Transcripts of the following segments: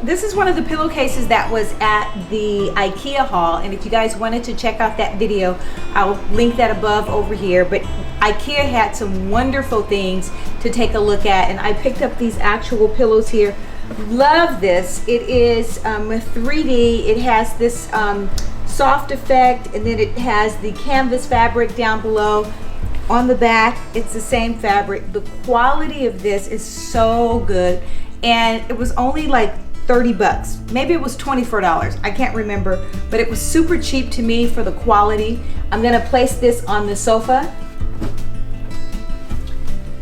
This is one of the pillowcases that was at the IKEA haul, and if you guys wanted to check out that video, I'll link that above over here. But IKEA had some wonderful things to take a look at, and I picked up these actual pillows here. Love this. It is 3D. It has this soft effect, and then it has the canvas fabric down below. On the back, it's the same fabric. The quality of this is so good, and it was only like 30 bucks. Maybe it was $24. I can't remember, but it was super cheap to me for the quality. I'm gonna place this on the sofa.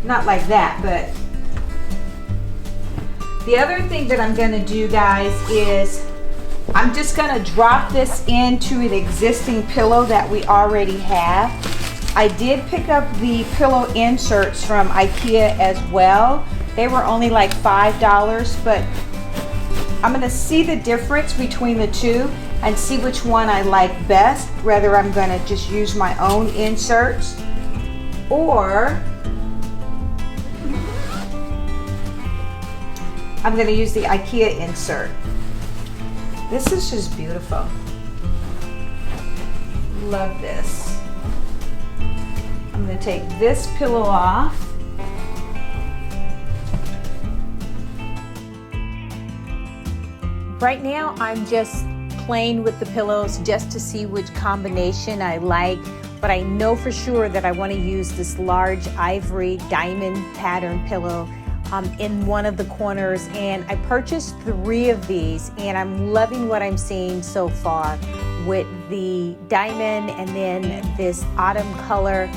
Not like that, but the other thing that I'm gonna do, guys, is I'm just gonna drop this into an existing pillow that we already have. I did pick up the pillow inserts from IKEA as well. They were only like $5, but I'm gonna see the difference between the two and see which one I like best. Whether I'm gonna just use my own inserts or I'm gonna use the IKEA insert. This is just beautiful. Love this. I'm gonna take this pillow off. Right now, I'm just playing with the pillows just to see which combination I like, but I know for sure that I want to use this large ivory diamond pattern pillow in one of the corners, and I purchased 3 of these, and I'm loving what I'm seeing so far with the diamond and then this autumn color.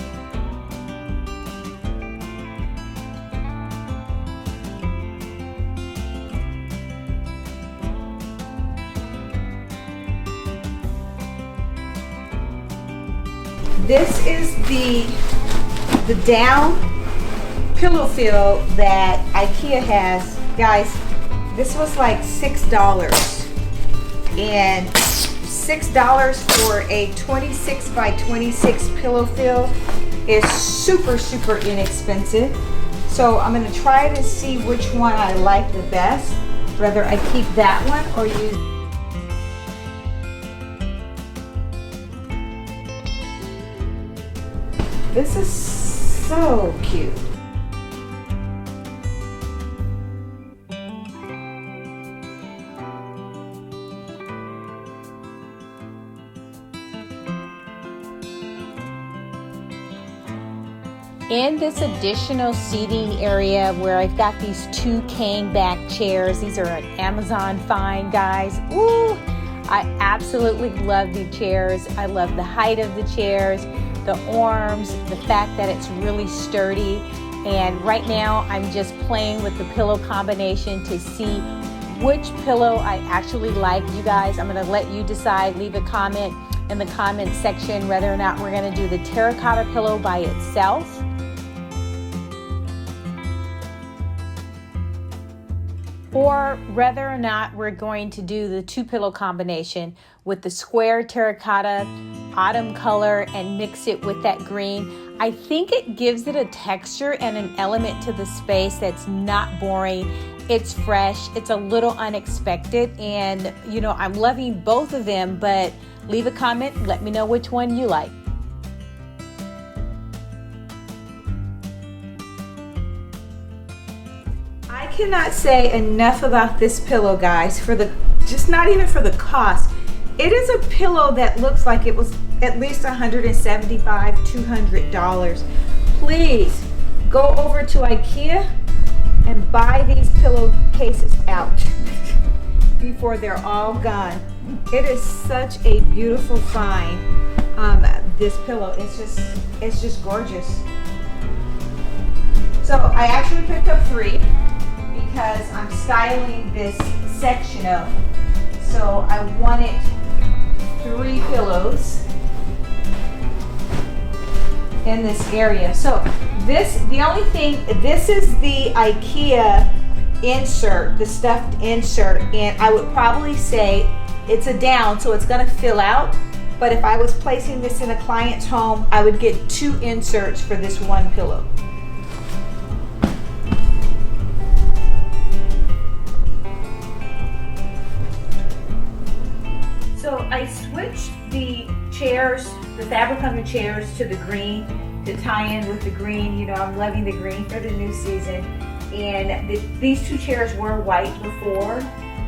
This is the down pillow fill that IKEA has. Guys, this was like $6. And $6 for a 26 by 26 pillow fill is super, super inexpensive. So I'm gonna try to see which one I like the best, whether I keep that one or use. This is so cute. In this additional seating area where I've got these 2 cane back chairs, these are an Amazon find, guys. Ooh, I absolutely love the chairs. I love the height of the chairs, the arms, the fact that it's really sturdy. And right now I'm just playing with the pillow combination to see which pillow I actually like. You guys, I'm gonna let you decide. Leave a comment in the comment section whether or not we're gonna do the terracotta pillow by itself, or whether or not we're going to do the 2 pillow combination with the square terracotta autumn color and mix it with that green. I think it gives it a texture and an element to the space that's not boring. It's fresh, it's a little unexpected, and you know, I'm loving both of them, but leave a comment, let me know which one you like. I cannot say enough about this pillow, guys, for the, just not even for the cost. It is a pillow that looks like it was at least $175, $200. Please go over to IKEA and buy these pillowcases out before they're all gone. It is such a beautiful find. This pillow, it's just gorgeous. So I actually picked up 3 because I'm styling this sectional. So I wanted 3 pillows in this area. So this, the only thing, this is the IKEA insert, the stuffed insert, and I would probably say it's a down, so it's gonna fill out. But if I was placing this in a client's home, I would get 2 inserts for this 1 pillow. I switched the chairs, the fabric on the chairs, to the green to tie in with the green. You know, I'm loving the green for the new season. And these two chairs were white before,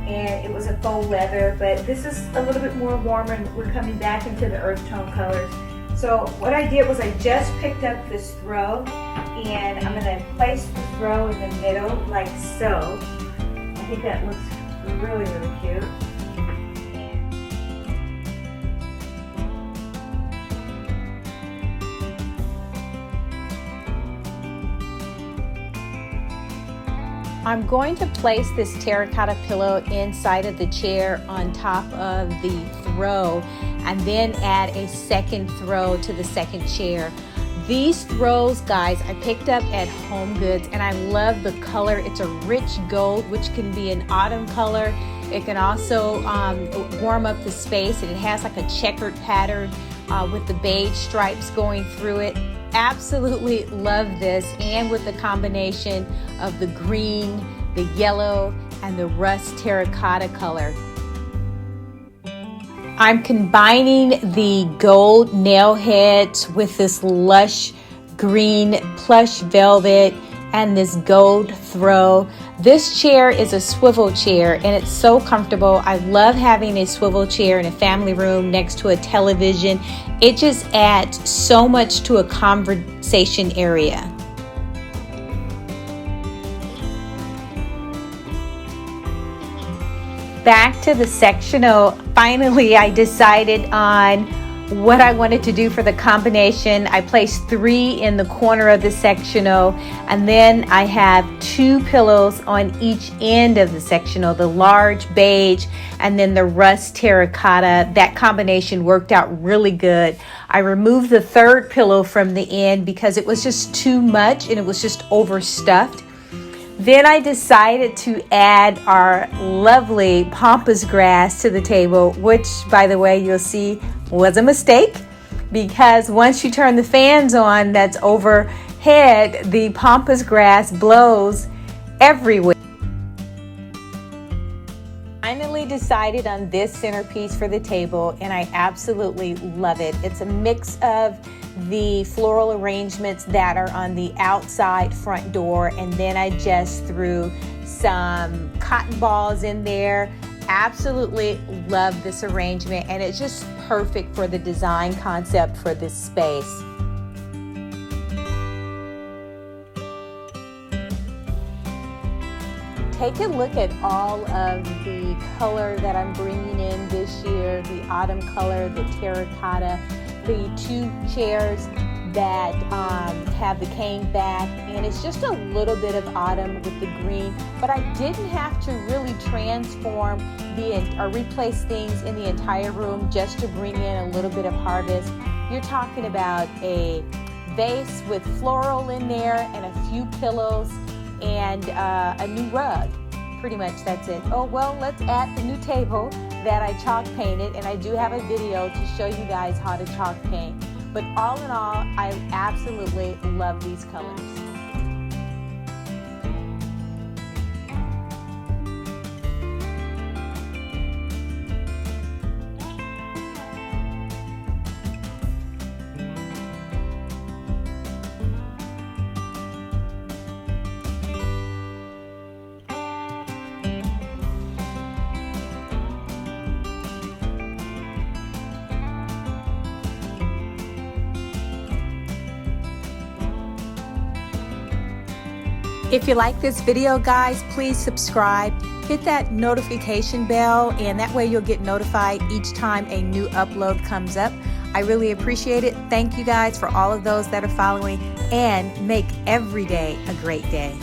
and it was a faux leather, but this is a little bit more warm, and we're coming back into the earth tone colors. So what I did was I just picked up this throw, and I'm going to place the throw in the middle like so. I think that looks really, really cute. I'm going to place this terracotta pillow inside of the chair on top of the throw, and then add a second throw to the second chair. These throws, guys, I picked up at Home Goods, and I love the color. It's a rich gold, which can be an autumn color. It can also warm up the space, and it has like a checkered pattern with the beige stripes going through it. Absolutely love this, and with the combination of the green, the yellow, and the rust terracotta color. I'm combining the gold nail heads with this lush green plush velvet and this gold throw. This chair is a swivel chair, and it's so comfortable. I love having a swivel chair in a family room next to a television. It just adds so much to a conversation area. Back to the sectional. Finally, I decided on what I wanted to do for the combination. I placed 3 in the corner of the sectional, and then I have 2 pillows on each end of the sectional, the large beige and then the rust terracotta. That combination worked out really good. I removed the 3rd pillow from the end because it was just too much and it was just overstuffed. Then I decided to add our lovely pampas grass to the table, which, by the way, you'll see was a mistake, because once you turn the fans on that's overhead, the pampas grass blows everywhere. Finally decided on this centerpiece for the table, and I absolutely love it. It's a mix of the floral arrangements that are on the outside front door, and then I just threw some cotton balls in there. Absolutely love this arrangement, and it's just perfect for the design concept for this space. Take a look at all of the color that I'm bringing in this year, the autumn color, the terracotta, the 2 chairs that have the cane back, and it's just a little bit of autumn with the green, but I didn't have to really transform or replace things in the entire room just to bring in a little bit of harvest. You're talking about a vase with floral in there and a few pillows and a new rug. Pretty much that's it. Oh, well, let's add the new table that I chalk painted, and I do have a video to show you guys how to chalk paint. But all in all, I absolutely love these colors. If you like this video, guys, please subscribe, hit that notification bell, and that way you'll get notified each time a new upload comes up. I really appreciate it. Thank you guys for all of those that are following, and make every day a great day.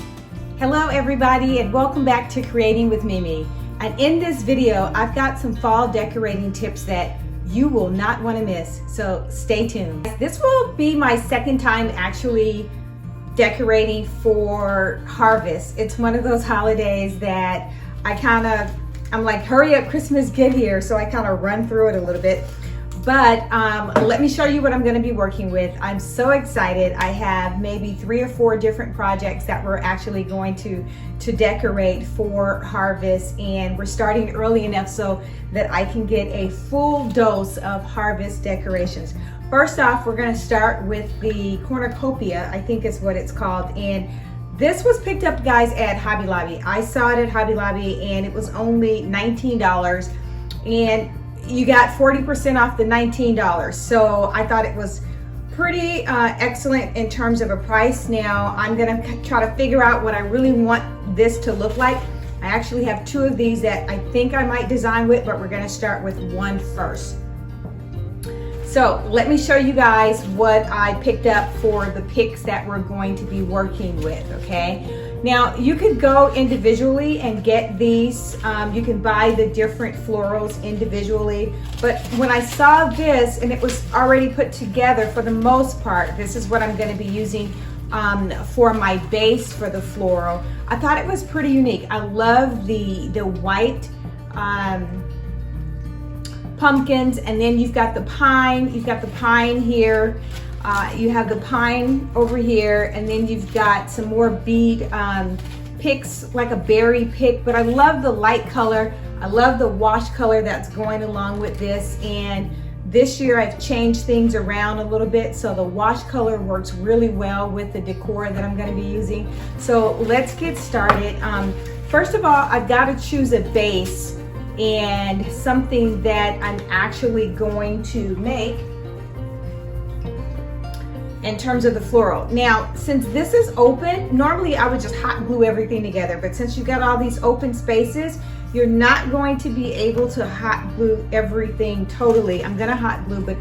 Hello everybody, and welcome back to Creating with Mimi. And in this video, I've got some fall decorating tips that you will not want to miss, so stay tuned. This will be my second time actually decorating for harvest. It's one of those holidays that I'm like, hurry up, Christmas, get here. So I kind of run through it a little bit. But let me show you what I'm going to be working with. I'm so excited. I have maybe 3 or 4 different projects that we're actually going to decorate for harvest, and we're starting early enough so that I can get a full dose of harvest decorations. First off, we're going to start with the cornucopia, I think is what it's called, and this was picked up, guys, at Hobby Lobby. I saw it at Hobby Lobby and it was only $19, and you got 40% off the $19. So I thought it was pretty excellent in terms of a price. Now I'm gonna try to figure out what I really want this to look like. I actually have 2 of these that I think I might design with, but we're gonna start with one first. So let me show you guys what I picked up for the picks that we're going to be working with, okay? Now you could go individually and get these. You can buy the different florals individually, but when I saw this and it was already put together, for the most part, this is what I'm going to be using for my base for the floral. I thought it was pretty unique. I love the white pumpkins, and then you've got the pine. You've got the pine here. You have the pine over here, and then you've got some more bead picks, like a berry pick, but I love the light color. I love the wash color that's going along with this, and this year I've changed things around a little bit, so the wash color works really well with the decor that I'm going to be using. So let's get started. First of all, I've got to choose a base and something that I'm actually going to make in terms of the floral. Now, since this is open, normally I would just hot glue everything together, but since you got all these open spaces, you're not going to be able to hot glue everything totally. I'm gonna hot glue, but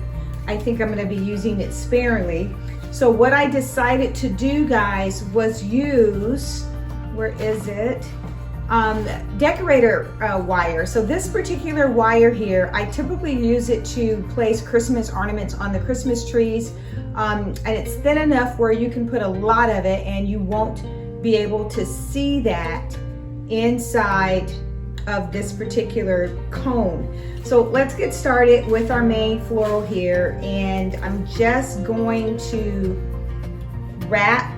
I think I'm gonna be using it sparingly. So what I decided to do, guys, was use, where is it? Decorator wire. So this particular wire here, I typically use it to place Christmas ornaments on the Christmas trees. And it's thin enough where you can put a lot of it and you won't be able to see that inside of this particular cone. So let's get started with our main floral here, and I'm just going to wrap.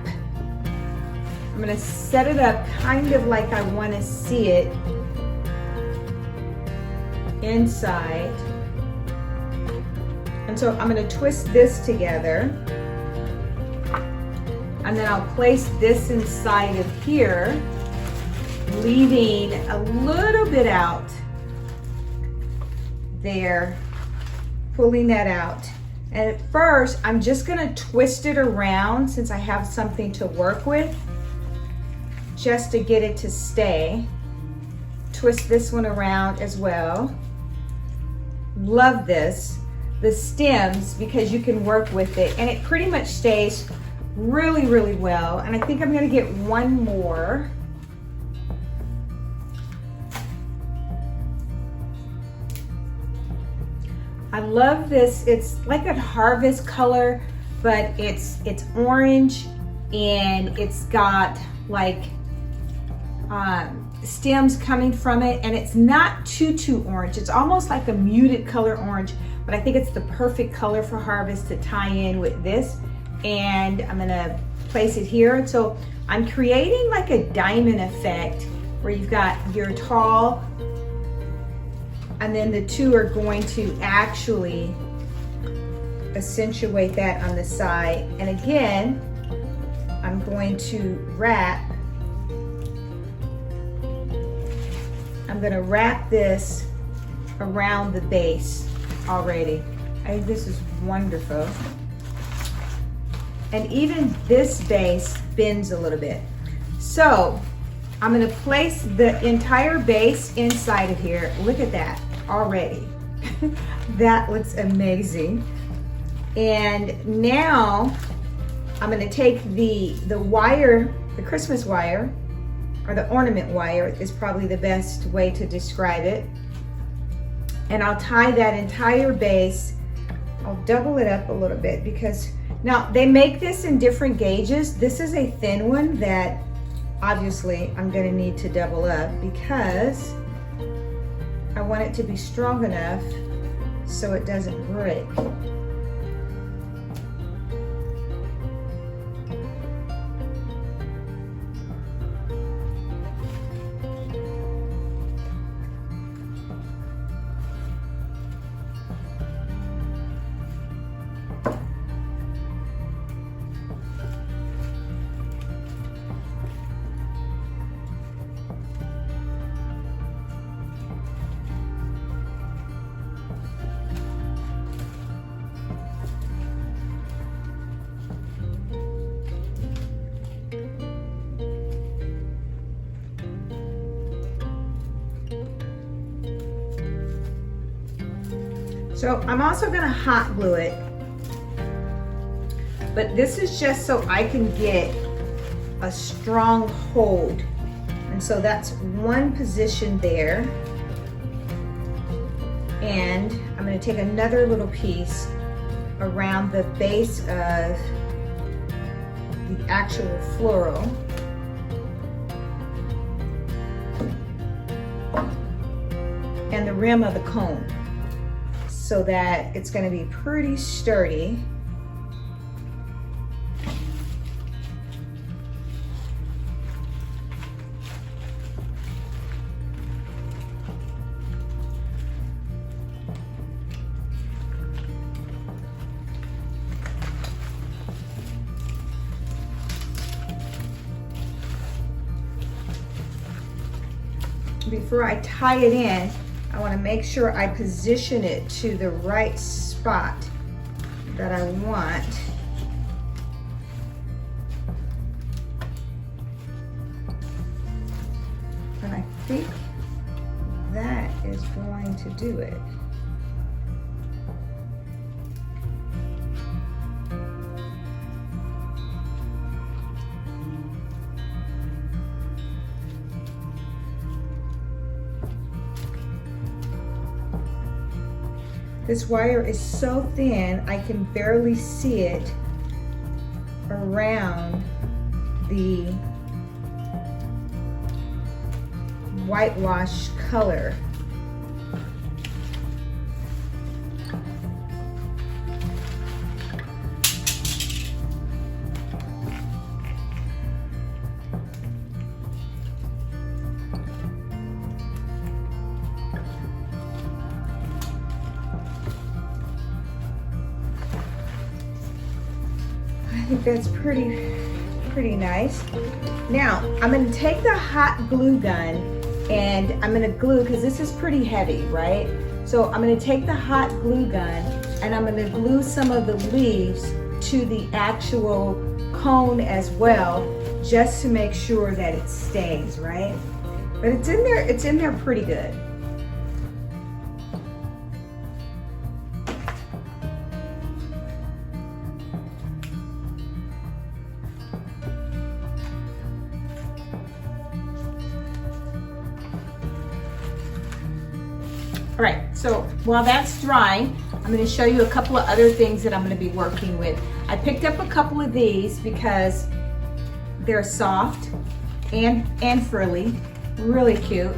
I'm going to set it up kind of like I want to see it inside. And so I'm going to twist this together, and then I'll place this inside of here, leaving a little bit out there, pulling that out. And at first, I'm just going to twist it around since I have something to work with, just to get it to stay. Twist this one around as well. Love this. The stems, because you can work with it, and it pretty much stays really, really well. And I think I'm going to get one more. I love this. It's like a harvest color, but it's orange, and it's got like stems coming from it, and it's not too orange. It's almost like a muted color orange, but I think it's the perfect color for harvest to tie in with this. And I'm gonna place it here. So I'm creating like a diamond effect where you've got your tall, and then the two are going to actually accentuate that on the side. And again, I'm going to wrap. I'm going to wrap this around the base already. I think this is wonderful. And even this base bends a little bit. So I'm going to place the entire base inside of here. Look at that already. That looks amazing. And now I'm going to take the wire, the Christmas wire, or the ornament wire is probably the best way to describe it. And I'll tie that entire base. I'll double it up a little bit because now they make this in different gauges. This is a thin one that obviously I'm going to need to double up because I want it to be strong enough so it doesn't break. So I'm also going to hot glue it, but this is just so I can get a strong hold. And so that's one position there. And I'm going to take another little piece around the base of the actual floral. And the rim of the cone, so that it's going to be pretty sturdy. Before I tie it in, I want to make sure I position it to the right spot that I want. And I think that is going to do it. This wire is so thin, I can barely see it around the whitewash color. I think that's pretty nice. Now I'm going to take the hot glue gun and I'm going to glue, because this is pretty heavy, right? So I'm going to take the hot glue gun and I'm going to glue some of the leaves to the actual cone as well, just to make sure that it stays, right? But it's in there pretty good. All right, so while that's drying, I'm going to show you a couple of other things that I'm going to be working with. I picked up a couple of these because they're soft and frilly, really cute.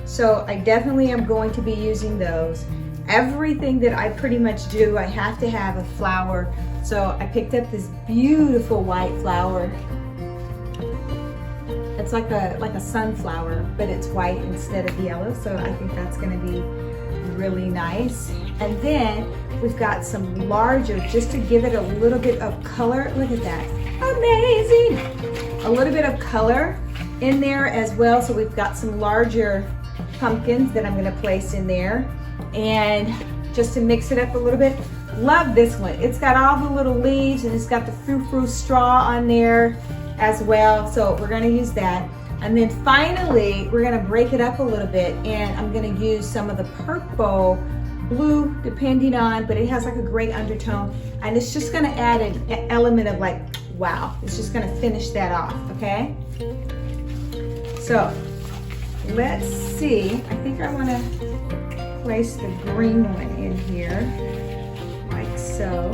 So I definitely am going to be using those. Everything that I pretty much do, I have to have a flower. So I picked up this beautiful white flower. It's like a sunflower, but it's white instead of yellow. So I think that's going to be really nice. And then we've got some larger, just to give it a little bit of color. Look at that, amazing! A little bit of color in there as well. So we've got some larger pumpkins that I'm going to place in there, and just to mix it up a little bit. Love this one. It's got all the little leaves and it's got the frou-frou straw on there as well. So we're going to use that. And then finally, we're going to break it up a little bit, and I'm going to use some of the purple, blue, depending on, but it has like a gray undertone, and it's just going to add an element of like, wow. It's just going to finish that off, okay? So let's see. I think I want to place the green one in here, like so.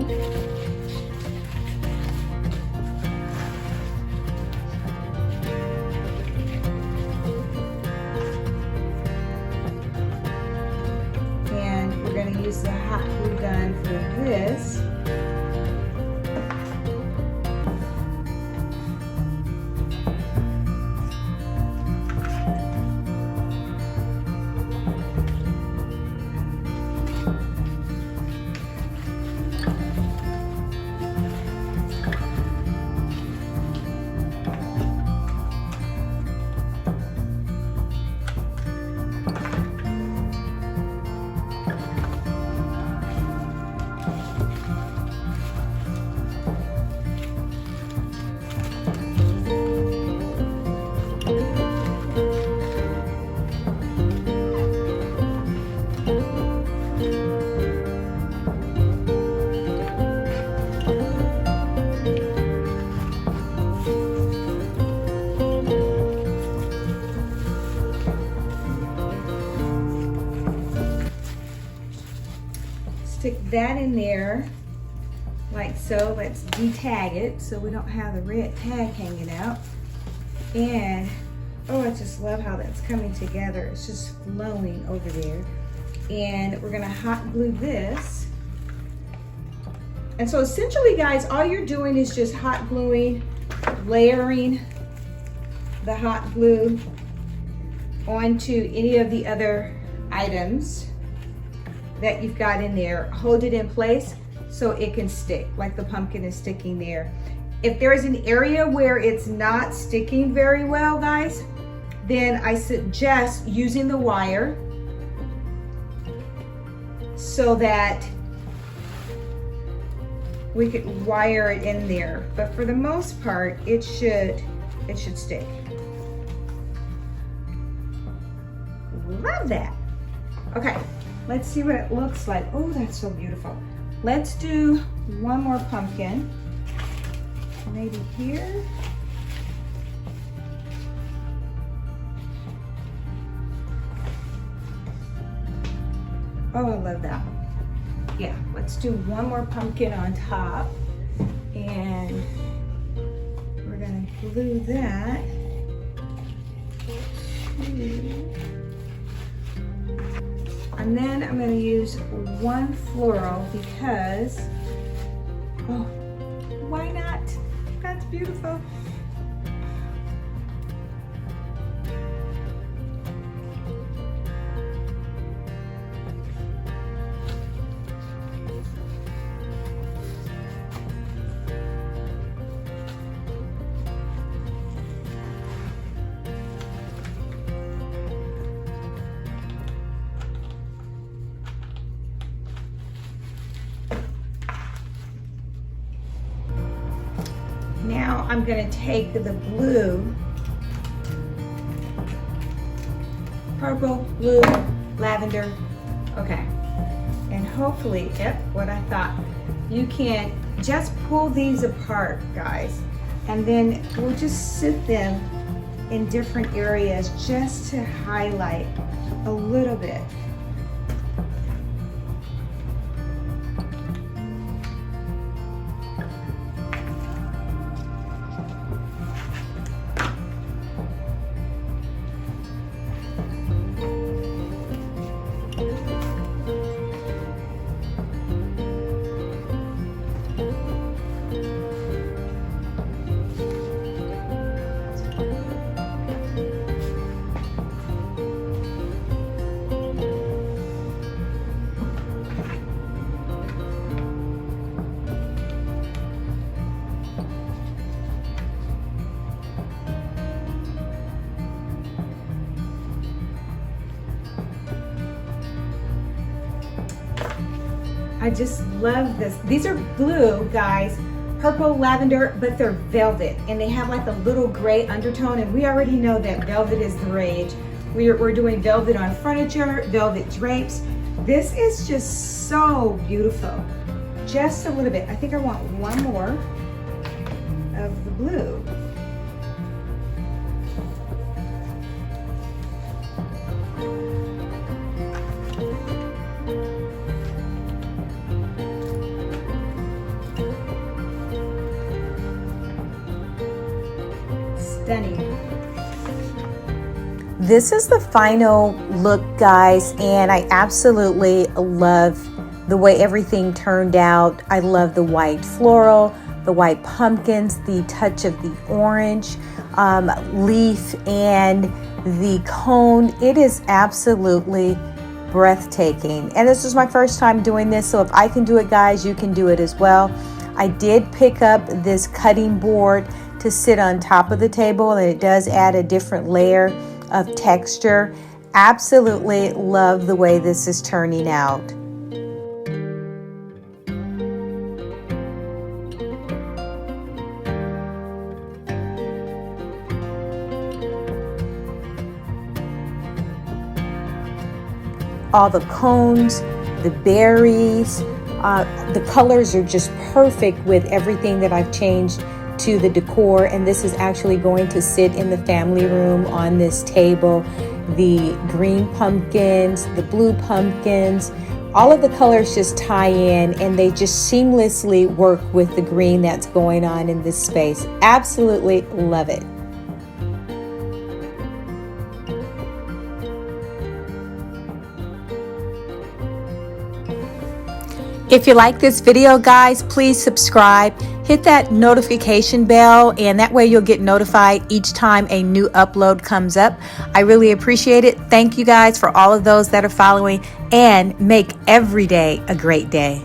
that in there like so. Let's detag it so we don't have the red tag hanging out. And oh, I just love how that's coming together. It's just flowing over there. And we're gonna hot glue this. And so essentially, guys, all you're doing is just hot gluing, layering the hot glue onto any of the other items that you've got in there. Hold it in place so it can stick, like the pumpkin is sticking there. If there's an area where it's not sticking very well, guys, then I suggest using the wire so that we could wire it in there. But for the most part, it should stick. Love that. Okay, let's see what it looks like. Oh, that's so beautiful. Let's do one more pumpkin. Maybe here. Oh, I love that. Yeah, let's do one more pumpkin on top. And we're gonna glue that. And then I'm gonna use one floral because, oh, why not? That's beautiful. Now I'm going to take the blue, purple, blue, lavender, okay, and hopefully, yep, what I thought. You can just pull these apart, guys, and then we'll just sit them in different areas just to highlight a little bit. I just love this. These are blue, guys, purple, lavender, but they're velvet, and they have like a little gray undertone, and we already know that velvet is the rage. We're doing velvet on furniture, velvet drapes. This is just so beautiful. Just a little bit. I think I want one more of the blue. Stunning. This is the final look, guys, and I absolutely love the way everything turned out. I love the white floral, the white pumpkins, the touch of the orange leaf, and the cone. It is absolutely breathtaking. And this is my first time doing this, so if I can do it, guys, you can do it as well. I did pick up this cutting board to sit on top of the table, and it does add a different layer of texture. Absolutely love the way this is turning out. All the cones, the berries, the colors are just perfect with everything that I've changed to the decor, and this is actually going to sit in the family room on this table. The green pumpkins, the blue pumpkins, All of the colors just tie in and they just seamlessly work with the green that's going on in this space. Absolutely love it. If you like this video, guys, please subscribe, hit that notification bell, and that way you'll get notified each time a new upload comes up. I really appreciate it. Thank you guys for all of those that are following, and make every day a great day.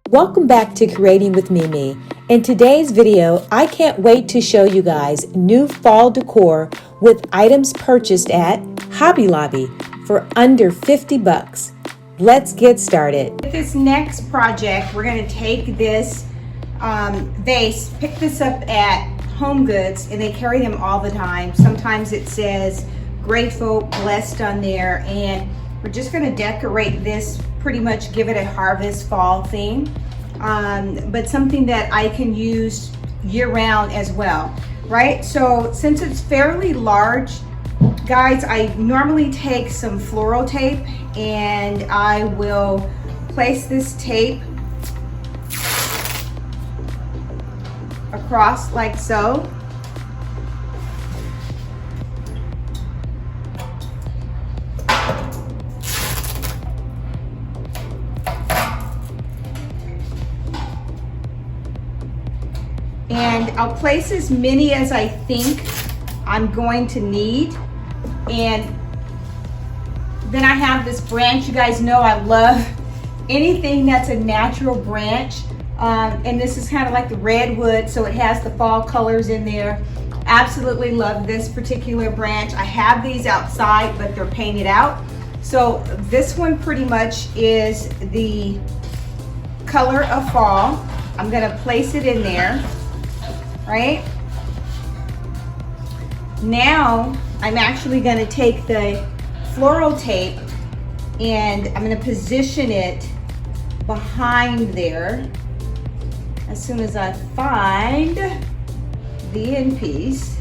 Welcome back to Creating with Mimi. In today's video, I can't wait to show you guys new fall decor with items purchased at Hobby Lobby for under 50 bucks. Let's get started. With this next project, we're going to take this vase, pick this up at Home Goods, and they carry them all the time. Sometimes it says grateful, blessed on there, and we're just going to decorate this, pretty much give it a harvest fall theme, but something that I can use year-round as well, right? So since it's fairly large, guys, I normally take some floral tape and I will place this tape across like so. And I'll place as many as I think I'm going to need. And then I have this branch. You guys know I love anything that's a natural branch. And this is kind of like the redwood, so it has the fall colors in there. Absolutely love this particular branch. I have these outside, but they're painted out. So this one pretty much is the color of fall. I'm gonna place it in there. Right? Now I'm actually going to take the floral tape and I'm going to position it behind there as soon as I find the end piece.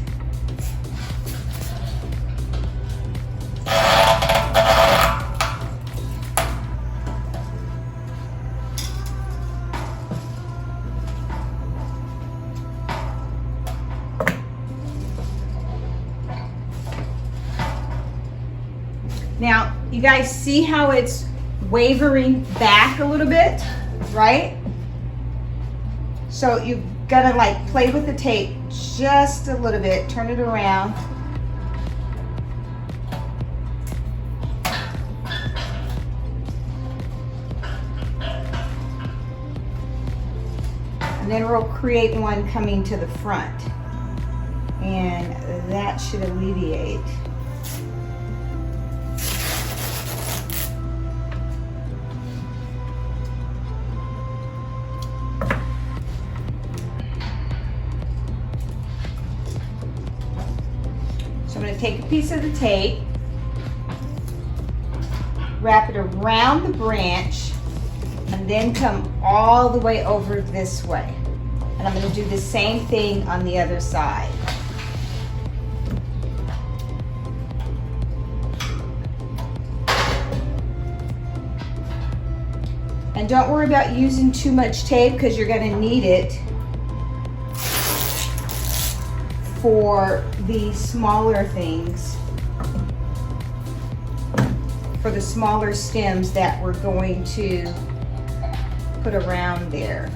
Now, you guys see how it's wavering back a little bit, right? So you've got to like play with the tape just a little bit, turn it around. And then we'll create one coming to the front. And that should alleviate. I'm going to take a piece of the tape, wrap it around the branch, and then come all the way over this way. And I'm going to do the same thing on the other side. And don't worry about using too much tape because you're going to need it for the smaller things, for the smaller stems that we're going to put around there.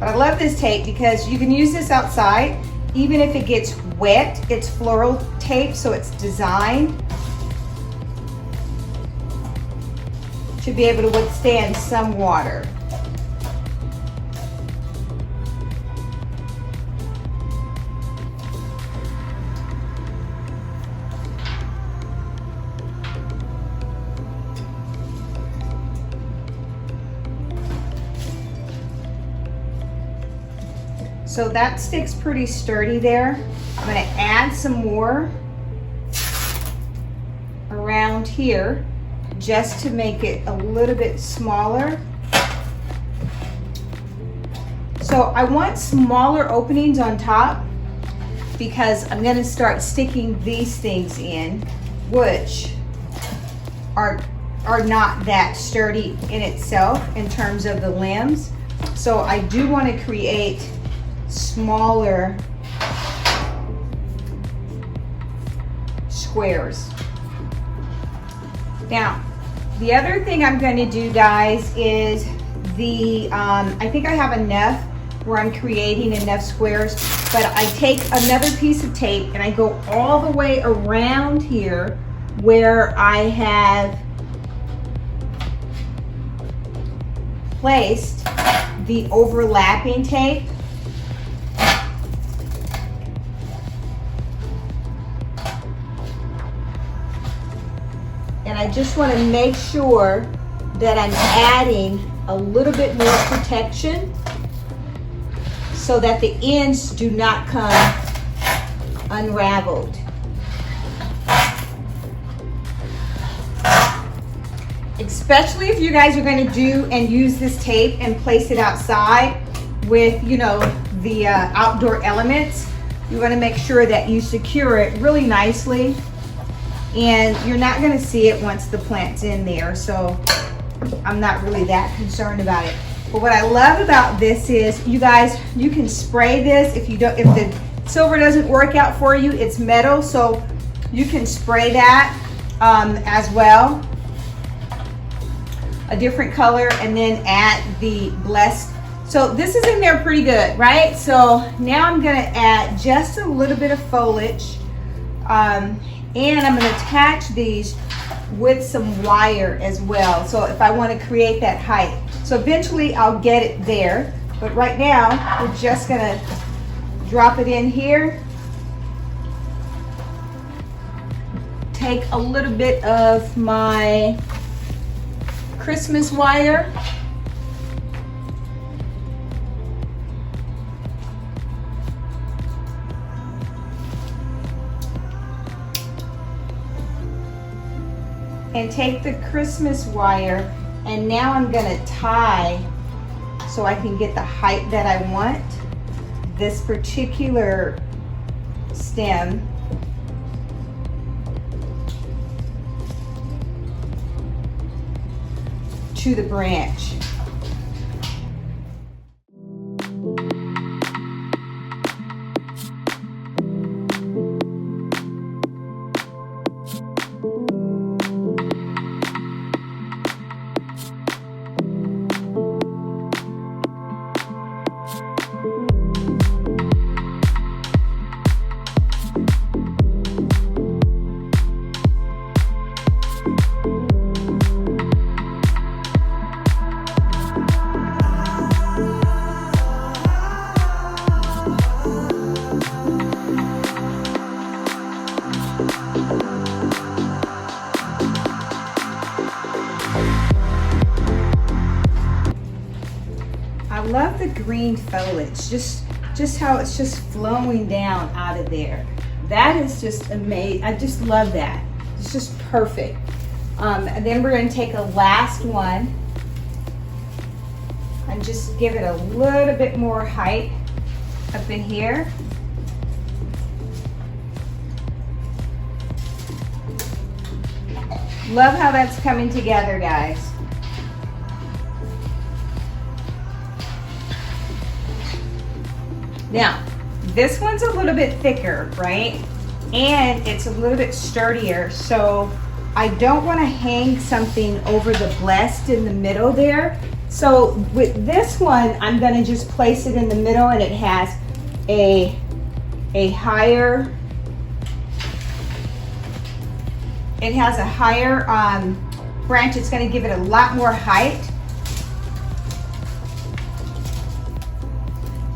But I love this tape because you can use this outside. Even if it gets wet, it's floral tape, so it's designed to be able to withstand some water. So that sticks pretty sturdy there. I'm gonna add some more around here just to make it a little bit smaller. So I want smaller openings on top because I'm gonna start sticking these things in, which are not that sturdy in itself in terms of the limbs. So I do want to create smaller squares. Now, the other thing I'm going to do, guys, is I think I have enough where I'm creating enough squares, but I take another piece of tape and I go all the way around here where I have placed the overlapping tape. And I just want to make sure that I'm adding a little bit more protection so that the ends do not come unraveled. Especially if you guys are going to do and use this tape and place it outside with, you know, the outdoor elements, you want to make sure that you secure it really nicely, and you're not going to see it once the plant's in there, so I'm not really that concerned about it. But what I love about this is, you guys, you can spray this if the silver doesn't work out for you. It's metal, so you can spray that as well, a different color, and then add the blessed. So this is in there pretty good, right? So now I'm gonna add just a little bit of foliage, and I'm gonna attach these with some wire as well. So if I wanna create that height. So eventually I'll get it there, but right now we're just gonna drop it in here. Take a little bit of my Christmas wire. And take the Christmas wire, and now I'm gonna tie so I can get the height that I want. This particular stem to the branch. I love the green foliage, just how it's just flowing down out of there. That is just amazing. I just love that. It's just perfect. And then we're going to take a last one and just give it a little bit more height up in here. Love how that's coming together, guys. Now, this one's a little bit thicker, right? And it's a little bit sturdier, so I don't want to hang something over the blessed in the middle there. So with this one, I'm going to just place it in the middle, and it has a higher, branch. It's going to give it a lot more height.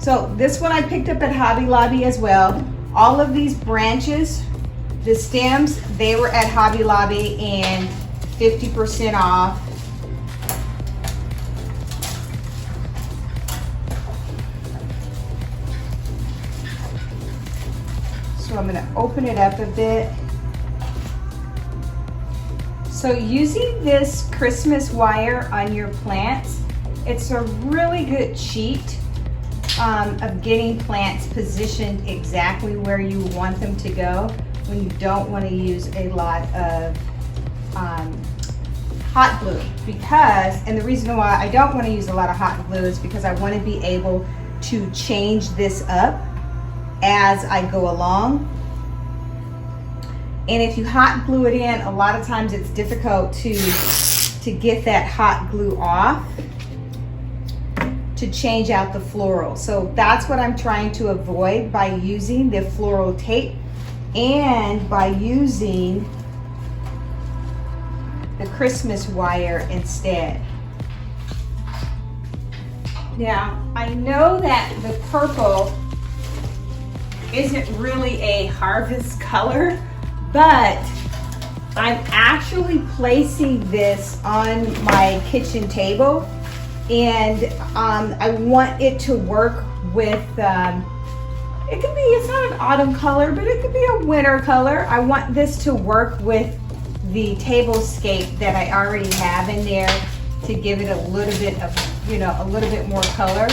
So this one I picked up at Hobby Lobby as well. All of these branches, the stems, they were at Hobby Lobby and 50% off. So I'm going to open it up a bit. So using this Christmas wire on your plants, it's a really good cheat of getting plants positioned exactly where you want them to go when you don't want to use a lot of hot glue. And the reason why I don't want to use a lot of hot glue is because I want to be able to change this up as I go along. And if you hot glue it in, a lot of times it's difficult to get that hot glue off to change out the floral. So that's what I'm trying to avoid by using the floral tape and by using the Christmas wire instead. Now, I know that the purple isn't really a harvest color, but I'm actually placing this on my kitchen table, and I want it to work with, it could be, it's not an autumn color, but it could be a winter color. I want this to work with the tablescape that I already have in there to give it a little bit of, you know, a little bit more color.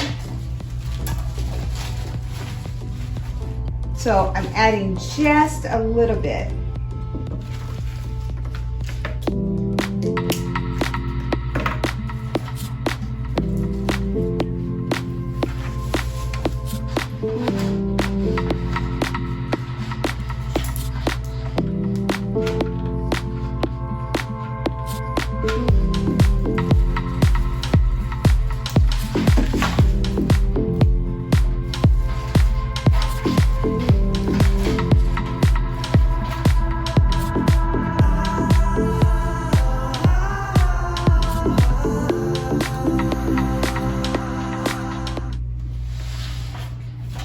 So I'm adding just a little bit.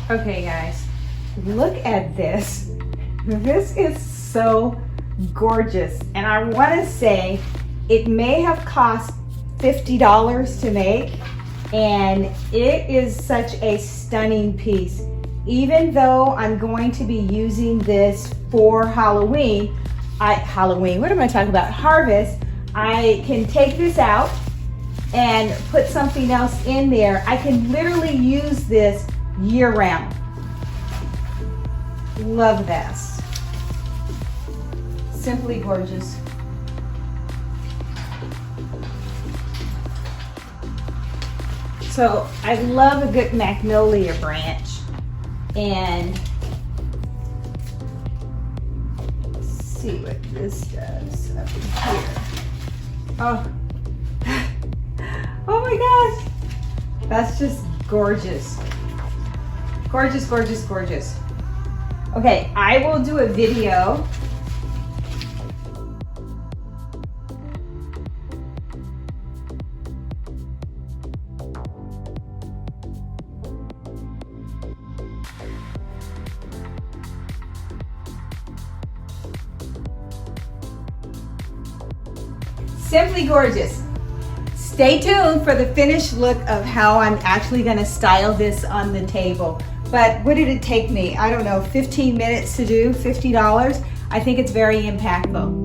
Okay guys, look at this. This is so gorgeous. And I want to say it may have cost $50 to make, and it is such a stunning piece. Even though I'm going to be using this for Halloween, what am I talking about? Harvest, I can take this out and put something else in there. I can literally use this year-round. Love this. Simply gorgeous. So I love a good magnolia branch, and let's see what this does up here. Oh, oh my gosh, that's just gorgeous. Gorgeous, gorgeous, gorgeous. Okay, I will do a video simply gorgeous. Stay tuned for the finished look of how I'm actually going to style this on the table. But what did it take me? I don't know, 15 minutes to do, $50. I think it's very impactful.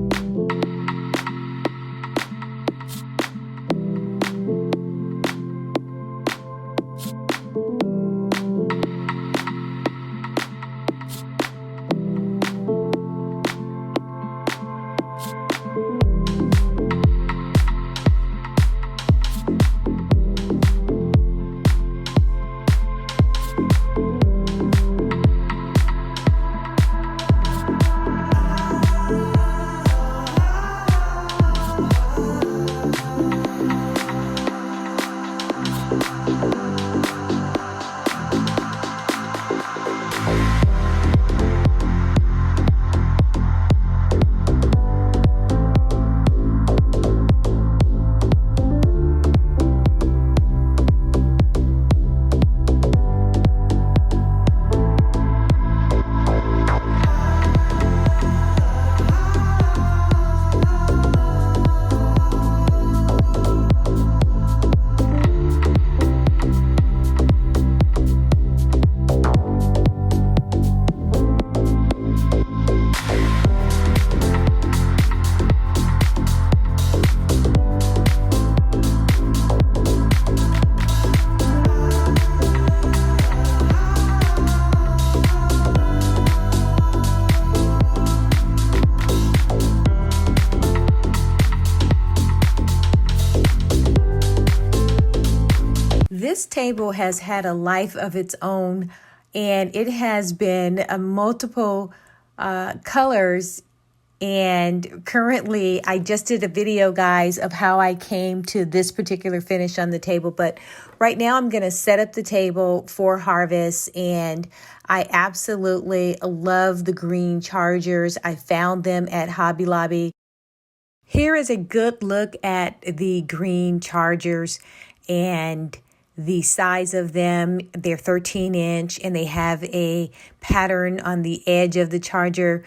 table has had a life of its own, and it has been multiple colors. And currently, I just did a video, guys, of how I came to this particular finish on the table. But right now, I'm going to set up the table for harvest. And I absolutely love the green chargers. I found them at Hobby Lobby. Here is a good look at the green chargers and the size of them. They're 13-inch and they have a pattern on the edge of the charger.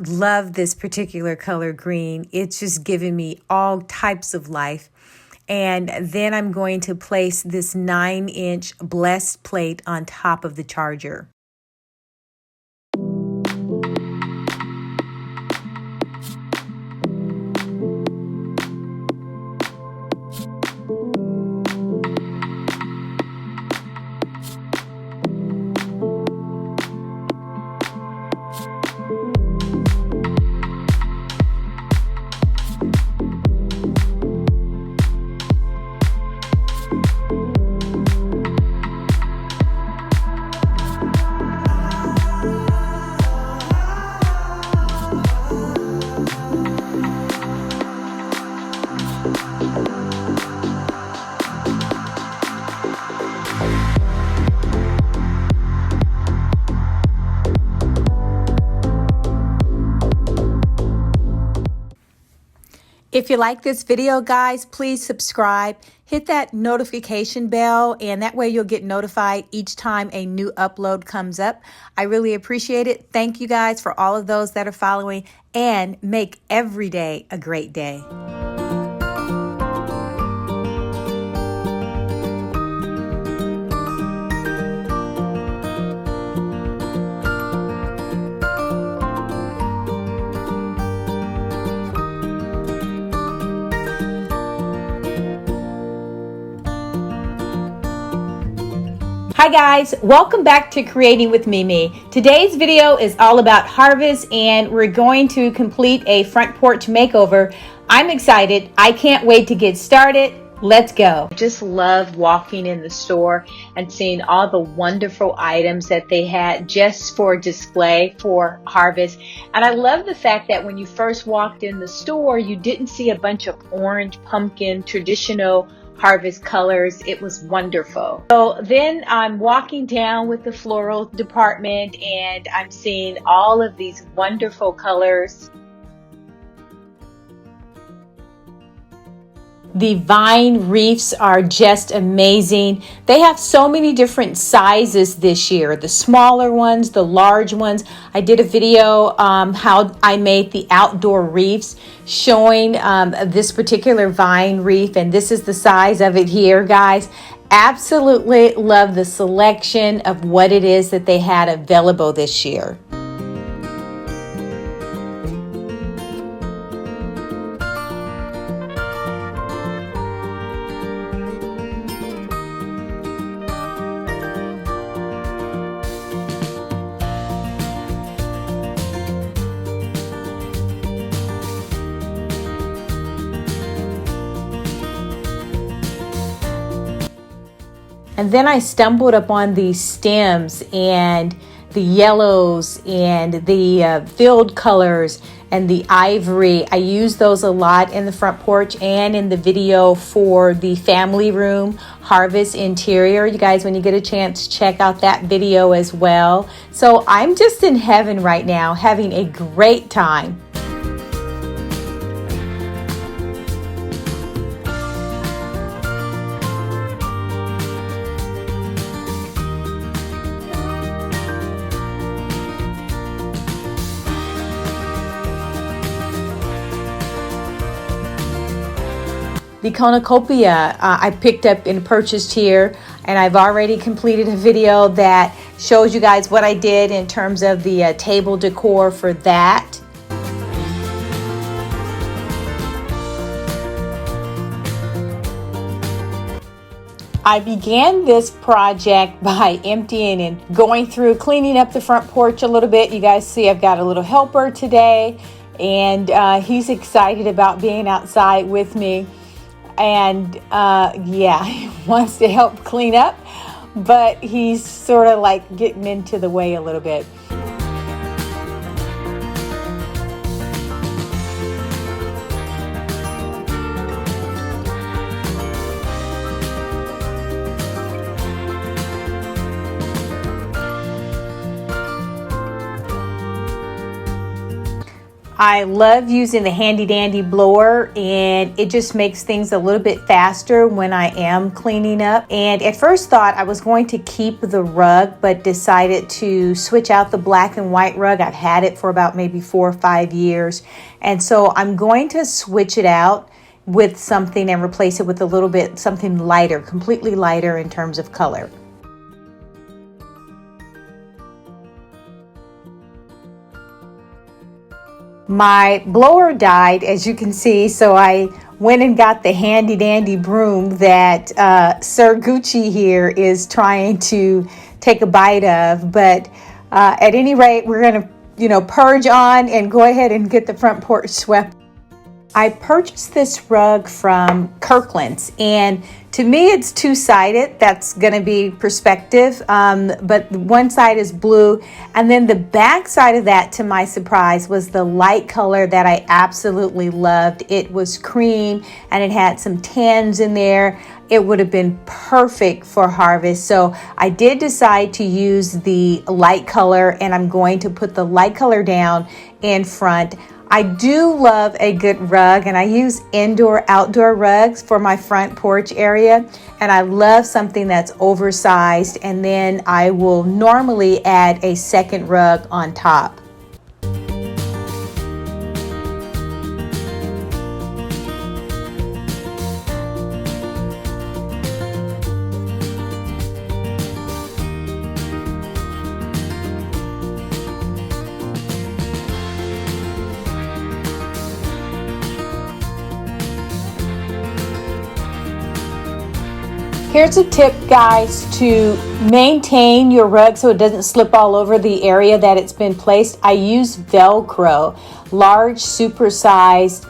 Love this particular color green. It's just giving me all types of life. And then I'm going to place this 9-inch blessed plate on top of the charger. If you like this video, guys, please subscribe, hit that notification bell, and that way you'll get notified each time a new upload comes up. I really appreciate it. Thank you guys for all of those that are following, and make every day a great day. Hi guys, welcome back to Creating with Mimi. Today's video is all about harvest and we're going to complete a front porch makeover. I'm excited. I can't wait to get started. Let's go. I just love walking in the store and seeing all the wonderful items that they had just for display for harvest. And I love the fact that when you first walked in the store, you didn't see a bunch of orange, pumpkin, traditional harvest colors. It was wonderful. So then I'm walking down with the floral department and I'm seeing all of these wonderful colors. The vine wreaths are just amazing. They have so many different sizes this year. The smaller ones, the large ones. I did a video how I made the outdoor wreaths showing this particular vine wreath, and this is the size of it here, guys. Absolutely love the selection of what it is that they had available this year. And then I stumbled upon these stems and the yellows and the field colors and the ivory. I use those a lot in the front porch and in the video for the family room harvest interior. You guys, when you get a chance, check out that video as well. So I'm just in heaven right now, having a great time. The cornucopia I picked up and purchased here, and I've already completed a video that shows you guys what I did in terms of the table decor for that. I began this project by emptying and going through, cleaning up the front porch a little bit. You guys see I've got a little helper today, and he's excited about being outside with me. and yeah, he wants to help clean up, but he's sort of like getting into the way a little bit. I love using the handy dandy blower, and it just makes things a little bit faster when I am cleaning up. And at first thought I was going to keep the rug, but decided to switch out the black and white rug. I've had it for about maybe 4 or 5 years. And so I'm going to switch it out with something and replace it with a little bit something lighter, completely lighter in terms of color. My blower died, as you can see, so I went and got the handy dandy broom that Sir Gucci here is trying to take a bite of. But at any rate, we're going to, purge on and go ahead and get the front porch swept. I purchased this rug from Kirkland's, and to me it's two-sided. That's going to be perspective, but one side is blue, and then the back side of that, to my surprise, was the light color that I absolutely loved. It was cream and it had some tans in there. It would have been perfect for harvest. So I did decide to use the light color, and I'm going to put the light color down in front. I do love a good rug, and I use indoor-outdoor rugs for my front porch area, and I love something that's oversized, and then I will normally add a second rug on top. Here's a tip, guys, to maintain your rug so it doesn't slip all over the area that it's been placed. I use Velcro, large, supersized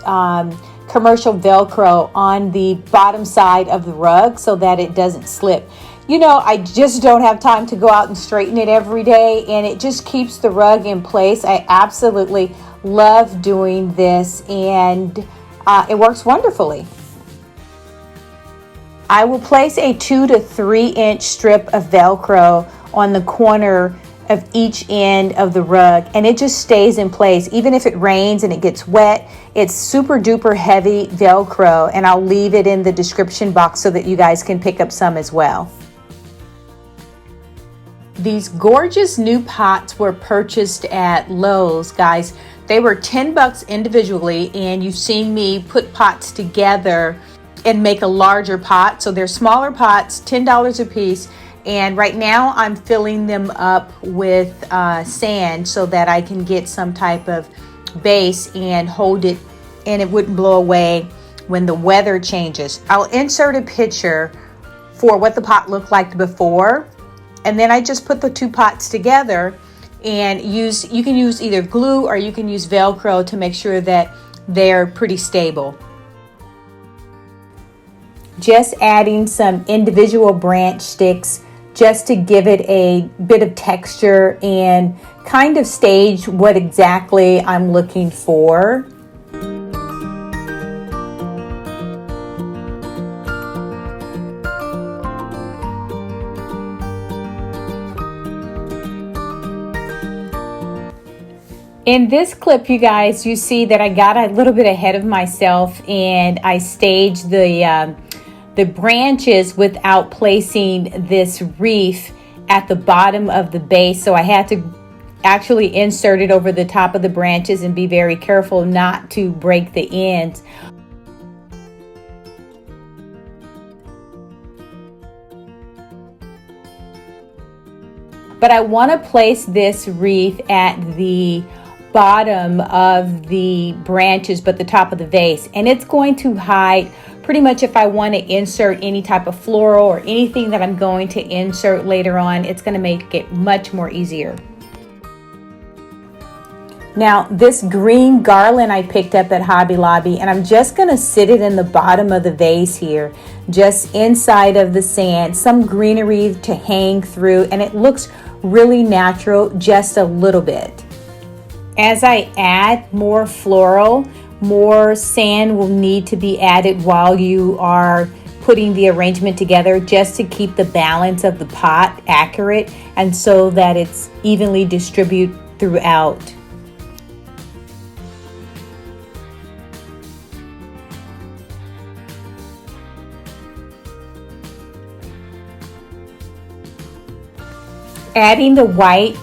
commercial Velcro on the bottom side of the rug so that it doesn't slip. I just don't have time to go out and straighten it every day, and it just keeps the rug in place. I absolutely love doing this, and it works wonderfully. I will place a 2 to 3 inch strip of Velcro on the corner of each end of the rug, and it just stays in place. Even if it rains and it gets wet, it's super duper heavy Velcro, and I'll leave it in the description box so that you guys can pick up some as well. These gorgeous new pots were purchased at Lowe's, guys. They were $10 individually, and you've seen me put pots together and make a larger pot. So they're smaller pots, $10 a piece, and right now I'm filling them up with sand so that I can get some type of base and hold it, and it wouldn't blow away when the weather changes. I'll insert a picture for what the pot looked like before, and then I just put the two pots together and you can use either glue or you can use Velcro to make sure that they're pretty stable. Just adding some individual branch sticks just to give it a bit of texture and kind of stage what exactly I'm looking for. In this clip, you guys, you see that I got a little bit ahead of myself and I staged the branches without placing this wreath at the bottom of the base. So I had to actually insert it over the top of the branches and be very careful not to break the ends. But I want to place this wreath at the bottom of the branches but the top of the vase, and it's going to hide pretty much if I want to insert any type of floral or anything that I'm going to insert later on. It's going to make it much more easier. Now this green garland I picked up at Hobby Lobby, and I'm just gonna sit it in the bottom of the vase here, just inside of the sand, some greenery to hang through, and it looks really natural just a little bit. As I add more floral, more sand will need to be added while you are putting the arrangement together, just to keep the balance of the pot accurate and so that it's evenly distributed throughout. Adding the white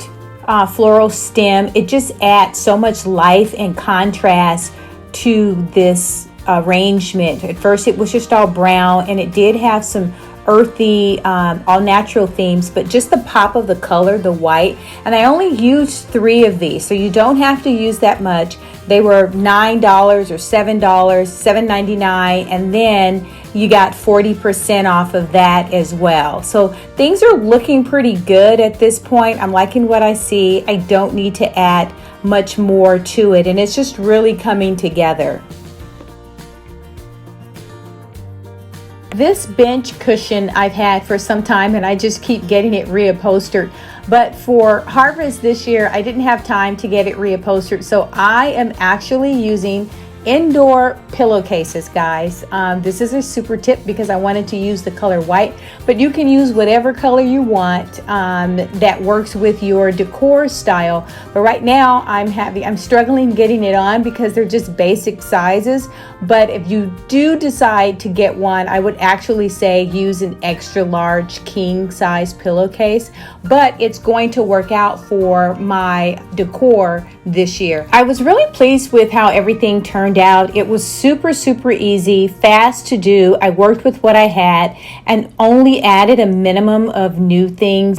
floral stem, it just adds so much life and contrast to this arrangement. At first it was just all brown, and it did have some earthy all natural themes, but just the pop of the color, the white. And I only used 3 of these, so you don't have to use that much. They were $9 or $7, $7.99, and then you got 40% off of that as well. So things are looking pretty good at this point. I'm liking what I see. I don't need to add much more to it, and it's just really coming together. This bench cushion I've had for some time, and I just keep getting it reupholstered. But for harvest this year, I didn't have time to get it reupholstered, so I am actually using indoor pillowcases, guys. This is a super tip because I wanted to use the color white, but you can use whatever color you want that works with your decor style. But right now I'm struggling getting it on because they're just basic sizes. But if you do decide to get one, I would actually say use an extra large king size pillowcase, but it's going to work out for my decor this year. I was really pleased with how everything turned out. It was super easy, fast to do. I worked with what I had and only added a minimum of new things.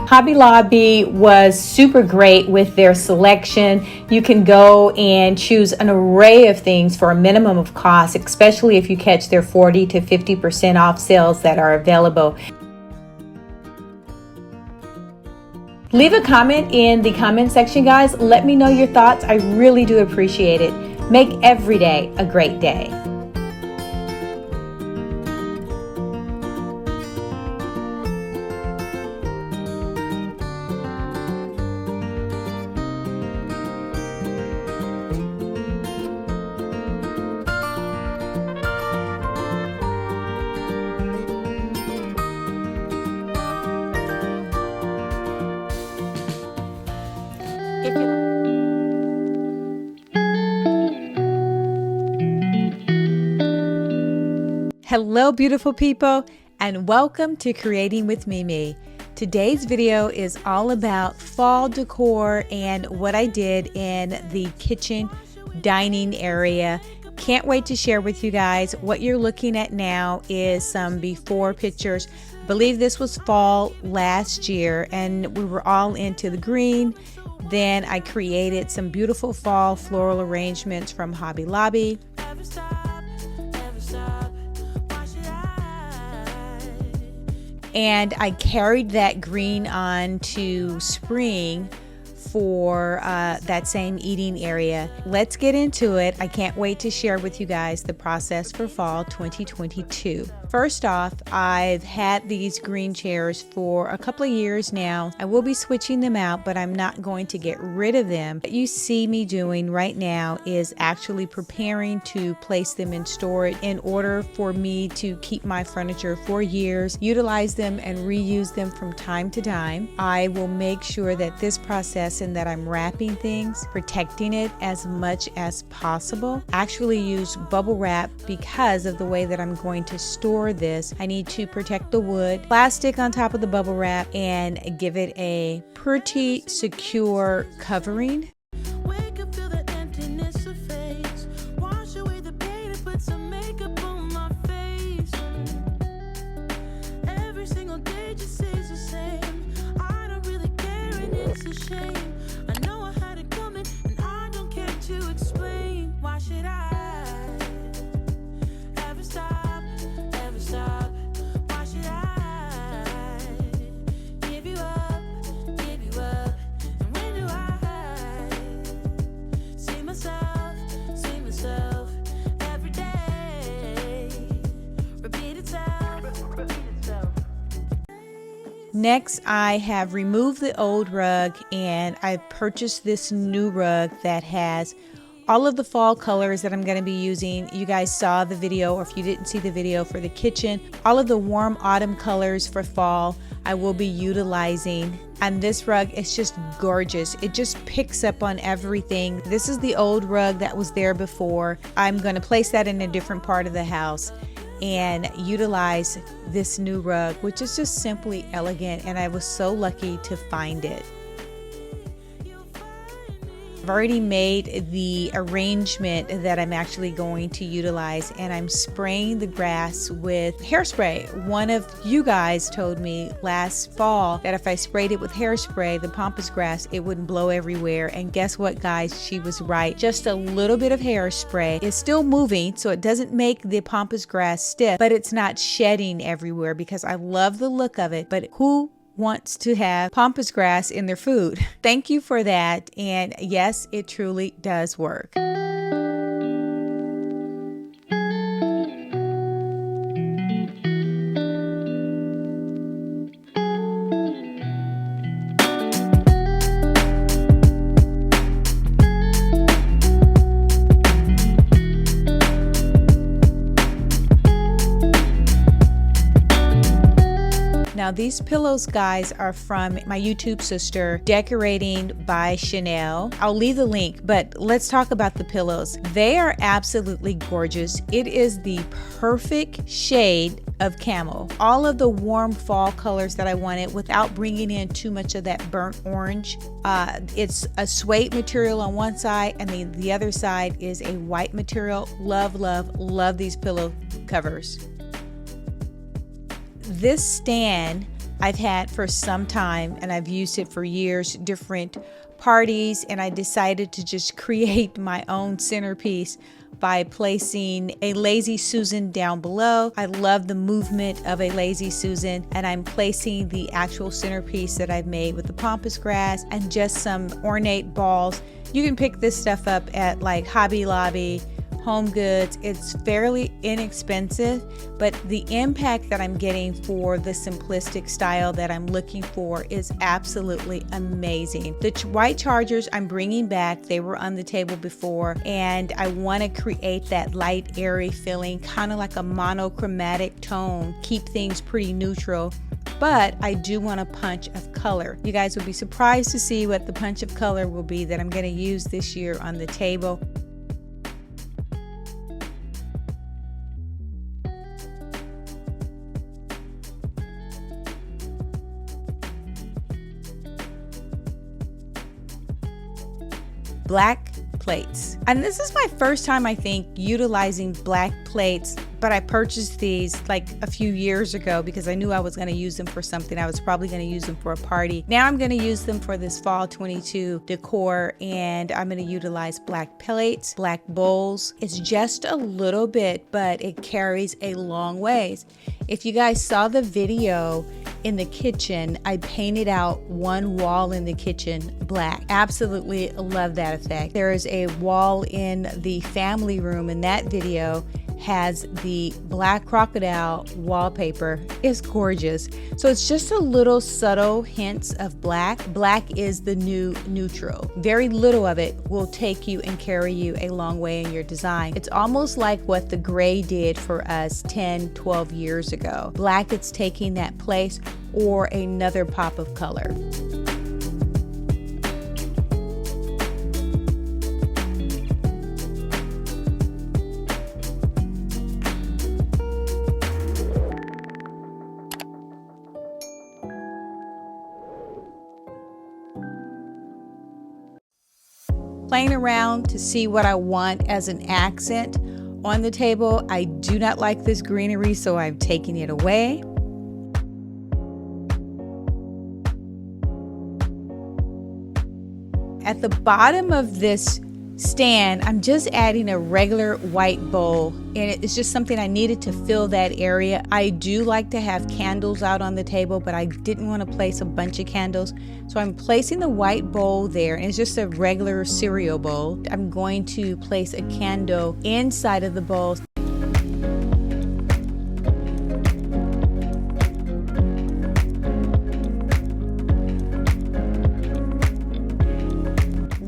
Hobby Lobby was super great with their selection. You can go and choose an array of things for a minimum of cost, especially if you catch their 40 to 50% off sales that are available. Leave a comment in the comment section, guys. Let me know your thoughts. I really do appreciate it. Make every day a great day. Hello beautiful people, and welcome to Creating with Mimi. Today's video is all about fall decor and what I did in the kitchen dining area. Can't wait to share with you guys. What you're looking at now is some before pictures. I believe this was fall last year and we were all into the green. Then I created some beautiful fall floral arrangements from Hobby Lobby. And I carried that green on to spring for that same eating area. Let's get into it. I can't wait to share with you guys the process for fall 2022. First off, I've had these green chairs for a couple of years now. I will be switching them out, but I'm not going to get rid of them. What you see me doing right now is actually preparing to place them in storage in order for me to keep my furniture for years, utilize them and reuse them from time to time. I will make sure that this process and that I'm wrapping things, protecting it as much as possible. Actually use bubble wrap because of the way that I'm going to store this. I need to protect the wood, plastic on top of the bubble wrap, and give it a pretty secure covering. Wake up to the emptiness of face. Wash away the pain and put some makeup on my face. Every single day just stays the same. I don't really care and it's a shame. I know I had it coming and I don't care to explain. Why should I ever stop? Next, I have removed the old rug and I purchased this new rug that has all of the fall colors that I'm going to be using. You guys saw the video, or if you didn't see the video for the kitchen, all of the warm autumn colors for fall I will be utilizing. And this rug is just gorgeous. It just picks up on everything. This is the old rug that was there before. I'm going to place that in a different part of the house and utilize this new rug, which is just simply elegant, and I was so lucky to find it. I've already made the arrangement that I'm actually going to utilize, and I'm spraying the grass with hairspray. One of you guys told me last fall that if I sprayed it with hairspray, the pampas grass, it wouldn't blow everywhere. And guess what, guys? She was right. Just a little bit of hairspray is still moving, so it doesn't make the pampas grass stiff, but it's not shedding everywhere, because I love the look of it. But who wants to have pampas grass in their food? Thank you for that. And yes, it truly does work. Now these pillows, guys, are from my YouTube sister, Decorating by Chanel. I'll leave the link, but let's talk about the pillows. They are absolutely gorgeous. It is the perfect shade of camel. All of the warm fall colors that I wanted without bringing in too much of that burnt orange. It's a suede material on one side, and the other side is a white material. Love, love, love these pillow covers. This stand I've had for some time, and I've used it for years, different parties, and I decided to just create my own centerpiece by placing a Lazy Susan down below. I love the movement of a Lazy Susan, and I'm placing the actual centerpiece that I've made with the pampas grass and just some ornate balls. You can pick this stuff up at like Hobby Lobby, Home Goods. It's fairly inexpensive, but the impact that I'm getting for the simplistic style that I'm looking for is absolutely amazing. The white chargers I'm bringing back. They were on the table before, and I want to create that light, airy feeling, kind of like a monochromatic tone, keep things pretty neutral. But I do want a punch of color. You guys will be surprised to see what the punch of color will be that I'm going to use this year on the table. Black plates. And this is my first time, I think, utilizing black plates, but I purchased these like a few years ago because I knew I was going to use them for something. I was probably going to use them for a party. Now I'm going to use them for this fall 22 decor, and I'm going to utilize black plates, black bowls. It's just a little bit, but it carries a long ways. If you guys saw the video in the kitchen, I painted out one wall in the kitchen black. Absolutely love that effect. There is a wall in the family room in that video, has the black crocodile wallpaper. It's gorgeous. So it's just a little subtle hints of black. Black is the new neutral. Very little of it will take you and carry you a long way in your design. It's almost like what the gray did for us 10, 12 years ago. Black, it's taking that place, or another pop of color. Playing around to see what I want as an accent on the table. I do not like this greenery, so I've taken it away. At the bottom of this stand, I'm just adding a regular white bowl, and it's just something I needed to fill that area. I do like to have candles out on the table, but I didn't want to place a bunch of candles, so I'm placing the white bowl there, and it's just a regular cereal bowl. I'm going to place a candle inside of the bowl.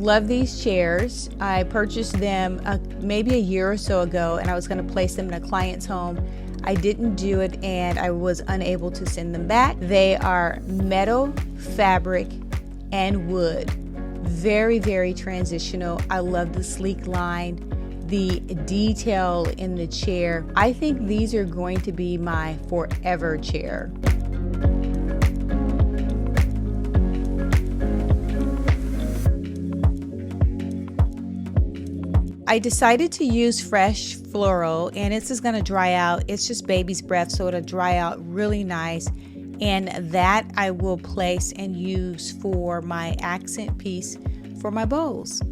Love these chairs. I purchased them maybe a year or so ago, and I was going to place them in a client's home. I didn't do it, and I was unable to send them back. They are metal, fabric, and wood. Very, very transitional. I love the sleek line, the detail in the chair. I think these are going to be my forever chair. I decided to use fresh floral, and this is going to dry out. It's just baby's breath, so it'll dry out really nice. And that I will place and use for my accent piece for my bowls.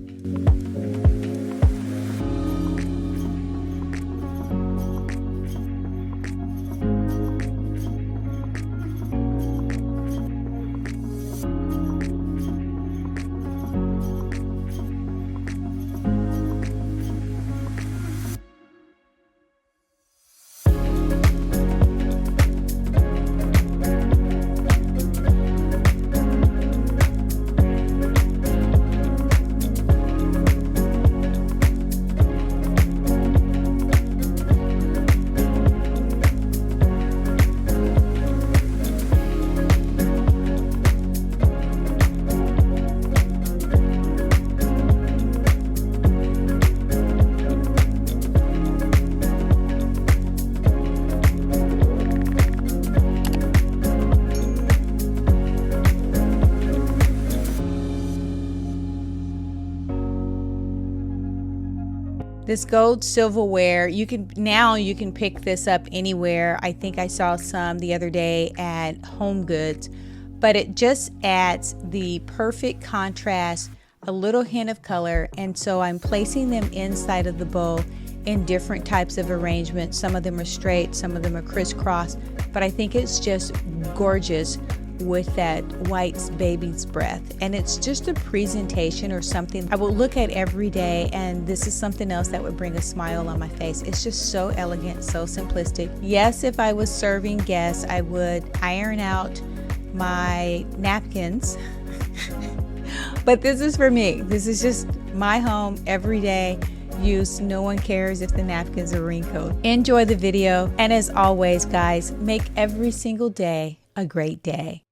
This gold silverware, you can pick this up anywhere. I think I saw some the other day at Home Goods, but it just adds the perfect contrast, a little hint of color, and so I'm placing them inside of the bowl in different types of arrangements. Some of them are straight, some of them are crisscross, but I think it's just gorgeous with that white baby's breath, and it's just a presentation or something I will look at every day, and this is something else that would bring a smile on my face. It's just so elegant, so simplistic. Yes, if I was serving guests, I would iron out my napkins but this is for me. This is just my home, everyday use. No one cares if the napkins are wrinkled. Enjoy the video, and as always, guys, make every single day a great day.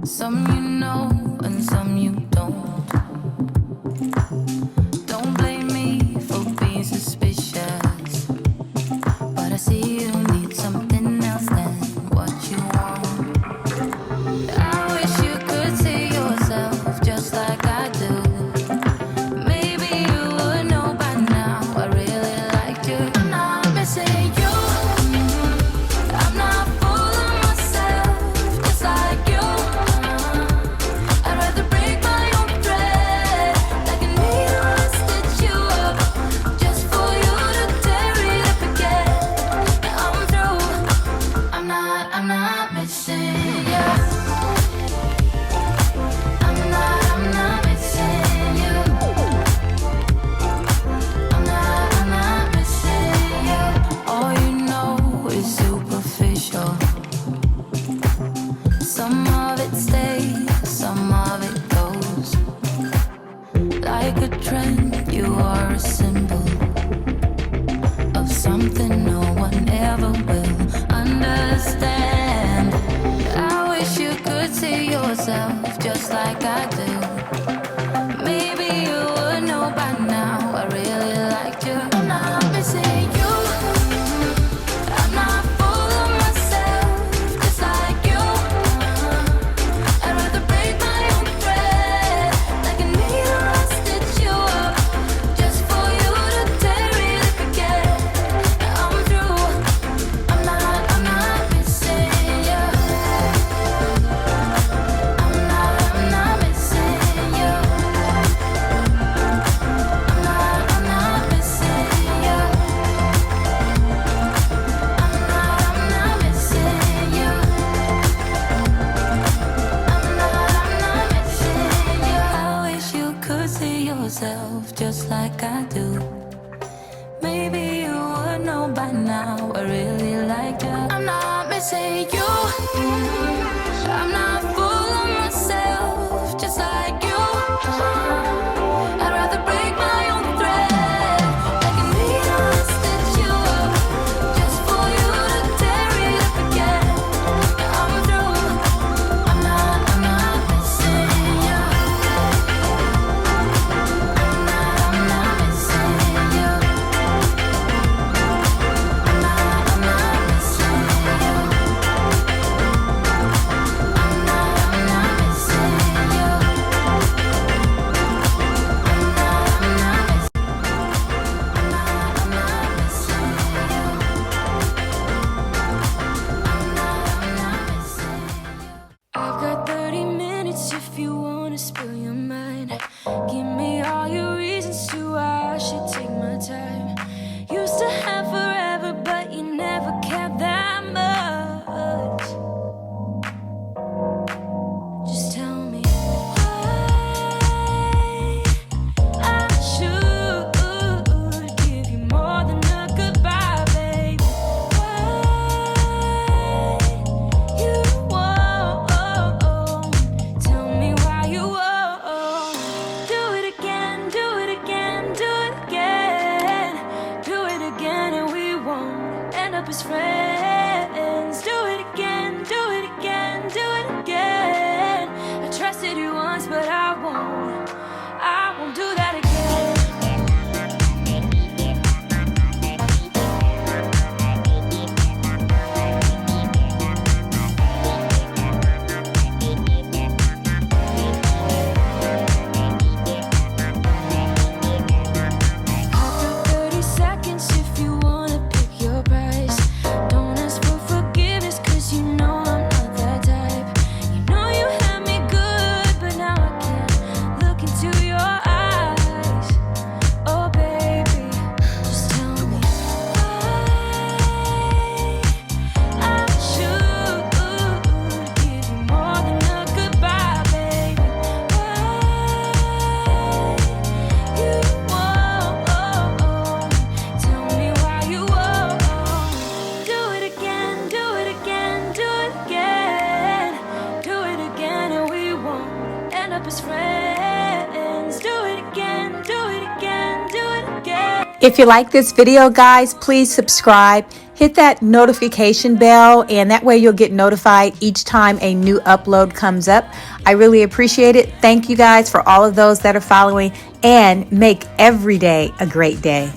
Some you know and some you don't. Don't blame me for being suspicious, but I see you need something else than what you want. I wish you could see yourself just like I do. Maybe you would know by now I really liked you. I'm not missing you. I'm not fooling myself just like you. Some of it stays, some of it goes. Like a trend, you are a symbol of something no one ever will understand. I wish you could see yourself just like I do. Maybe you would know by now I really liked you. I'm not missing you. I'm not fooling myself just like you. I'd rather break my own thread like a needle. I stitch you up just for you yourself just like I do. Maybe you would know by now I really like you. I'm not missing you. I'm not full of myself just like you. I'd rather break my own thread. I can need to stitch you up just for you to tear it up again. Yeah, I'm through. I'm not missing you. I'm not missing you. I'm not missing you. I'm not missing you. I've got 30 minutes if you wanna spill your mind. Give me all your reasons to why I should take my time. Used to have forever, but you never cared that much. Just tell me why I should give you more than a goodbye, baby. Why you won't tell me why you won't do it again, do it again, do it again, do it again, and we won't end up as friends. Do it again, do it again, do it again. I trusted you once, but I won't do that again. I've got 30 seconds if you wanna pick your price. Don't ask for forgiveness, 'cause you know I'm not that type. You know you had me good, but now I can't look into your eyes. Oh baby, just tell me why I should give you more than a goodbye, baby. Why you won't tell me why you won't do it again, do it again, do it again, do it again, and we won't end up as friends. Do it again, do it again, do it again. If you like this video, guys, please subscribe. Hit that notification bell, and that way you'll get notified each time a new upload comes up. I really appreciate it. Thank you guys for all of those that are following, and make every day a great day.